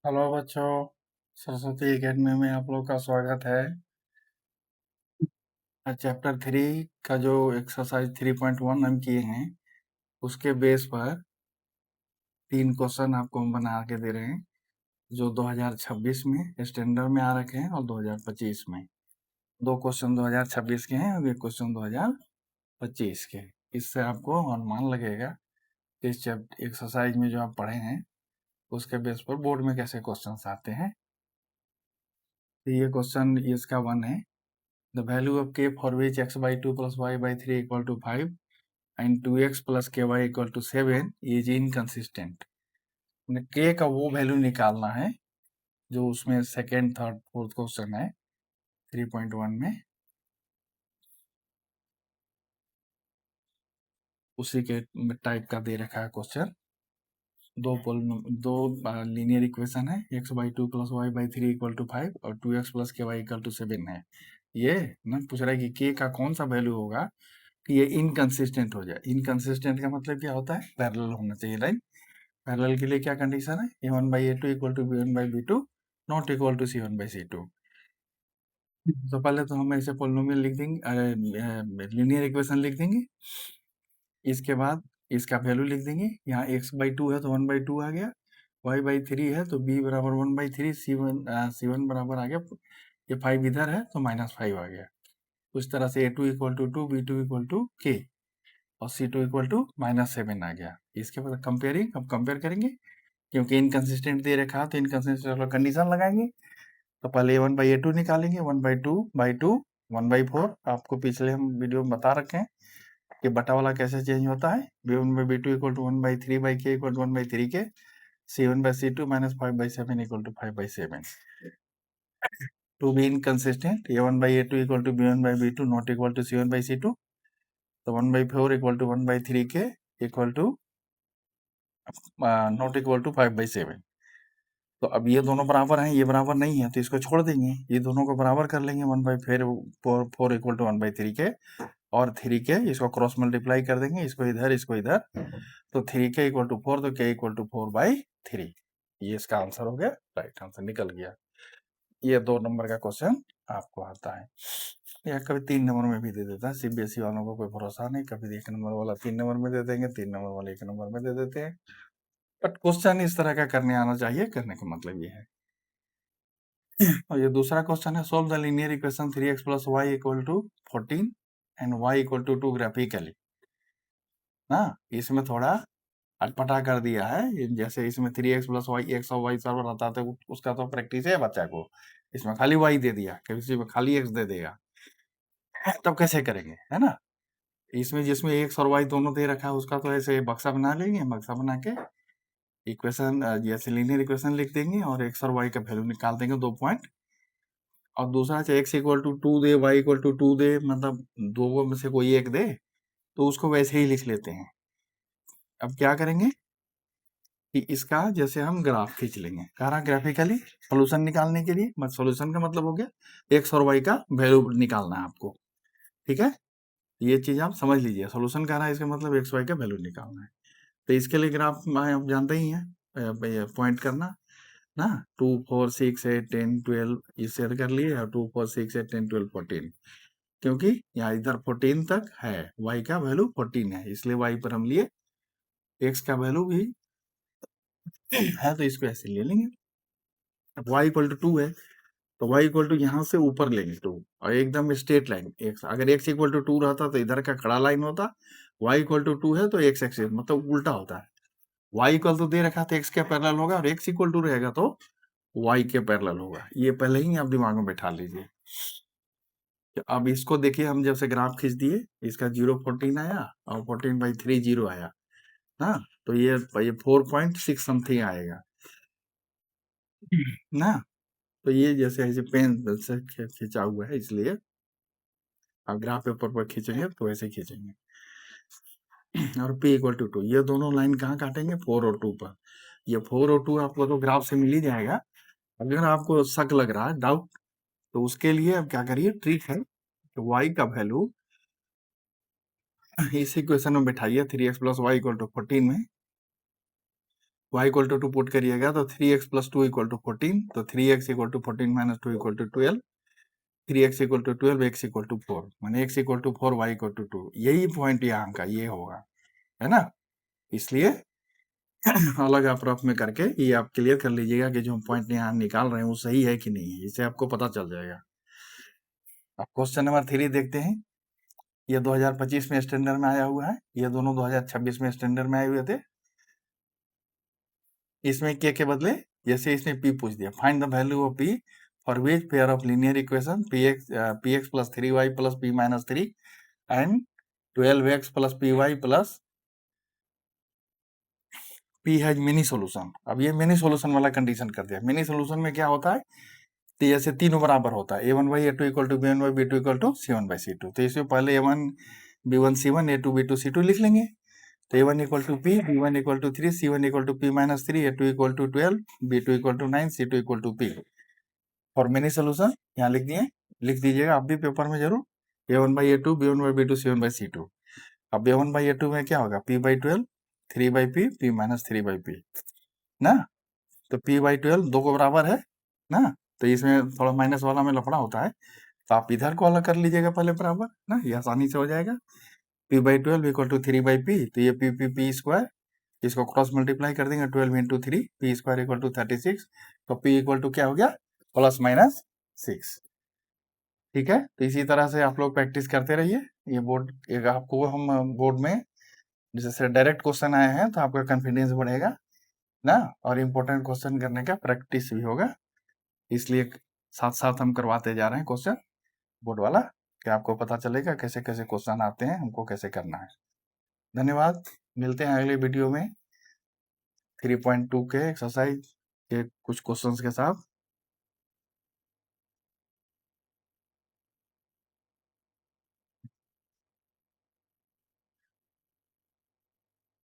Hello बच्चों, Saraswati academy में आप लोग का स्वागत है। आज चैप्टर 3 का जो एक्सरसाइज 3.1 हम किए हैं, उसके बेस पर 3 क्वेश्चन आपको हम बना के दे रहे हैं, जो 2026 में स्टैंडर्ड में आ रखे हैं और 2025 में। 2 क्वेश्चन 2026 के हैं और 1 क्वेश्चन 2025 के। इससे आपको अनुमान लगेगा कि इस एक्सरसाइज में जो आप पढ़े हैं, उसके बेस पर बोर्ड में कैसे क्वेश्चन आते हैं। तो ये क्वेश्चन इसका 1 है। The value of k for which x by 2 plus y by 3 equal to 5 and 2x plus ky equal to 7 is inconsistent. k का वो वैल्यू निकालना है जो उसमें सेकेंड थर्ड फोर्थ क्वेश्चन है 3.1 में, उसी के टाइप का दे रखा है क्वेश्चन। दो लीनियर इक्वेशन है, x by 2 plus y by 3 equal to 5 और 2x plus ky equal to 7 है। ये ना पूछ रहा है कि k का कौन सा वैल्यू होगा कि ये इनकंसिस्टेंट हो जाए। इनकंसिस्टेंट का मतलब क्या होता है? पैरेलल होना चाहिए लाइन। पैरेलल के लिए क्या कंडीशन है? a1/a2 equal to b1/b2 not equal to c1/c2। तो पहले तो हम ऐसे पोलिनोमियल लिख देंगे, लीनियर इक्वेशन लिख देंगे। इसके बाद इसका वैल्यू लिख देंगे। यहाँ x/2 है तो 1/2 आ गया, y/3 है तो b बराबर 1/3, c1 बराबर आ गया, ये 5 इधर है तो -5 आ गया। उस तरह से a2 equal to 2, b2 equal to k और c2 इक्वल टू -7 आ गया। इसके बाद कंपेयरिंग, अब कंपेयर करेंगे क्योंकि इनकंसिस्टेंट दे रखा है तो इनकंसिस्टेंट वाला कंडीशन लगाएंगे। तो पहले a1/a2 निकालेंगे, 1/2/2 1/4। आपको पिछले हम वीडियो में बता रखे हैं कि बटा वाला कैसे चेंज होता है। b1/b2 equal to 1/3/k equal to 1/3k, c1/c2 -5/7 equal to 5/7। To be inconsistent, a1/a2 equal to b1/b2 not equal to c1/c2, तो 1/4 equal to 1/3k equal to not equal to 5/7। तो अब ये दोनों बराबर हैं, ये बराबर नहीं है तो इसको छोड़ देंगे, ये दोनों को बराबर कर लेंगे। 1/4 इक्वल टू 1/3k और 3k, इसको क्रॉस मल्टीप्लाई कर देंगे, इसको इधर इसको इधर, तो 3k इक्वल टू 4, तो k इक्वल टू 4/3। ये इसका आंसर हो गया, राइट आंसर निकल गया। ये 2 नंबर का क्वेश्चन आपको आता है, या कभी 3 नंबर में भी दे देता है। सीबीएसई वालों को कोई भरोसा नहीं, कभी 1 नंबर वाला 3 नंबर में दे देंगे, 3 नंबर वाले 1 नंबर में दे देते हैं। बट क्वेश्चन इस तरह का करने आना चाहिए, करने का मतलब ये है। और ये दूसरा क्वेश्चन है, solve the linear equation 3x plus y equal to 14 and y equal to 2 graphically. ना इसमें थोड़ा अटपटा कर दिया है, जैसे इसमें 3x प्लस वाई एक्स और वाई सर्वर आता था, उसका तो प्रैक्टिस है बच्चा को। इसमें खाली y दे दिया, किसी में खाली x दे देगा, तब कैसे करेंगे, है ना। इसमें जिसमें x और y दोनों दे रखा है उसका तो ऐसे बक्सा बना लेंगे, बक्सा बना के इक्वेशन जैसे लीनियर इक्वेशन लिख देंगे और x और y का वैल्यू निकाल देंगे 2 पॉइंट। और दूसरा चाहे x इक्वल टू 2 दे, y इक्वल टू 2 दे, मतलब दो में से कोई एक दे तो उसको वैसे ही लिख लेते हैं। अब क्या करेंगे कि इसका जैसे हम ग्राफ खींच लेंगे, कह रहा ग्राफिकली सोल्यूशन निकालने के लिए। मतलब सोल्यूशन का मतलब हो गया x और y का वैल्यू निकालना है आपको, ठीक है। ये चीज आप समझ लीजिए, सोल्यूशन कह रहा है इसका मतलब x y का वैल्यू निकालना है। तो इसके लिए ग्राफ आप जानते ही हैं, पॉइंट करना ना, 2 4 6 8 10 12 ये शेयर कर लिए, और 2 4 6 8 10 12 14, क्योंकि यहाँ इधर 14 तक है, y का वैल्यू 14 है, इसलिए y पर हम लिए, x का वैल्यू भी है तो इसको ऐसे ले लेंगे। अब y इक्वल टू 2 है तो y इक्वल टू यहाँ से ऊपर लेंगे 2, और एकदम स्ट्रेट लाइन x, अगर x इक्वल टू 2 रहता तो इधर का खड़ा लाइन होता, y इक्वल टू 2 है तो x एक्सिस मतलब उल्टा होता है। y इक्वल टू दे रखा तो x के पैरेलल होगा, और x इक्वल टू रहेगा तो y के पैरेलल होगा। ये पहले ही आप दिमाग में बैठा लीजिए। अब इसको देखिए, हम जब से ग्राफ खींच दिए, इसका 0 14 आया और 14/3 0 आया ना, तो ये 4.6 समथिंग आएगा ना। तो ये जैसे ऐसे पेन से खींचा हुआ है, इसलिए आप ग्राफ पेपर पर खींचेंगे तो ऐसे खींचेंगे। और p इक्वल टू 2, ये दोनों लाइन कहाँ काटेंगे? 4 और 2 पर। ये 4 और 2 आपको तो ग्राफ से मिल ही जाएगा। अगर आपको शक लग रहा है, डाउट, तो उसके लिए अब क्या करिए, ट्रिक है, तो y का वैल्यू इस इक्वेशन में बैठाइए, 3x plus y equal to 14 में, y इक्वल टू 2 पुट करिएगा तो 3x प्लस 2 इक्वल टू 14, तो 3x equal to 14 minus 2 equal to 12, 3x equal to 12, x equal to 4, माने x equal to 4, y equal to 2। यही point यहाँ का ये होगा, है ना? इसलिए अलग अप्रोच में करके ये आप क्लियर कर लीजिएगा कि जो हम पॉइंट यहाँ निकाल रहे हैं वो सही है कि नहीं है, इससे आपको पता चल जाएगा। अब क्वेश्चन नंबर 3 देखते हैं। ये 2025 में स्टैंडर्ड में आया हुआ है, ये दोनों 2026 में स्टैंडर्ड में आए हुए थे। इसमें के बदले जैसे इसने p पूछ दिया, find the value of p for which pair of linear equation px plus 3y plus p minus 3 and 12x plus py plus p has mini solution. अब ये मिनी सॉल्यूशन वाला कंडीशन कर दिया। मिनी सॉल्यूशन में क्या होता है, तो जैसे तीनों बराबर होता है, a1 by a2 equal to b1 by b2 equal to c1 by c2। तो इसमें पहले a1 b1 c1 a2 b2 c2 लिख लेंगे। तो a1 equal to p, b1 equal to 3, c1 equal to p minus 3, a2 equal to 12, b2 equal to 9, c2 equal to p। For many solution यहाँ लिख दिए, लिख दीजिएगा आप भी पेपर में जरूर, a1 by a2, b1 by b2, c1 by c2। अब a1 by a2 में क्या होगा, p by 12, 3 by p, p minus 3 by p ना। तो p by 12 दो को बराबर है ना, तो इसमें थोड़ा माइनस वाला में लफड़ा होता है, तो आप इधर को अलग कर लीजिएगा पहले बराबर ना, ये आसानी से हो जाएगा। p by 12 equal to 3 by p, तो ये p स्क्वायर, इसको क्रॉस मल्टीप्लाई कर देंगे, 12 into 3, p square equal to 36, तो p इक्वल टू क्या हो गया, प्लस माइनस 6। ठीक है, तो इसी तरह से आप लोग प्रैक्टिस करते रहिए। ये बोर्ड एक आपको हम बोर्ड में जैसे डायरेक्ट क्वेश्चन आए हैं तो आपका कॉन्फिडेंस बढ़ेगा ना, और इम्पोर्टेंट क्वेश्चन करने का प्रैक्टिस भी होगा, इसलिए साथ साथ हम करवाते जा रहे हैं क्वेश्चन बोर्ड वाला, कि आपको पता चलेगा कैसे कैसे क्वेश्चन आते हैं, हमको कैसे करना है। धन्यवाद, मिलते हैं अगले वीडियो में 3.2 के एक्सरसाइज के कुछ क्वेश्चंस के साथ।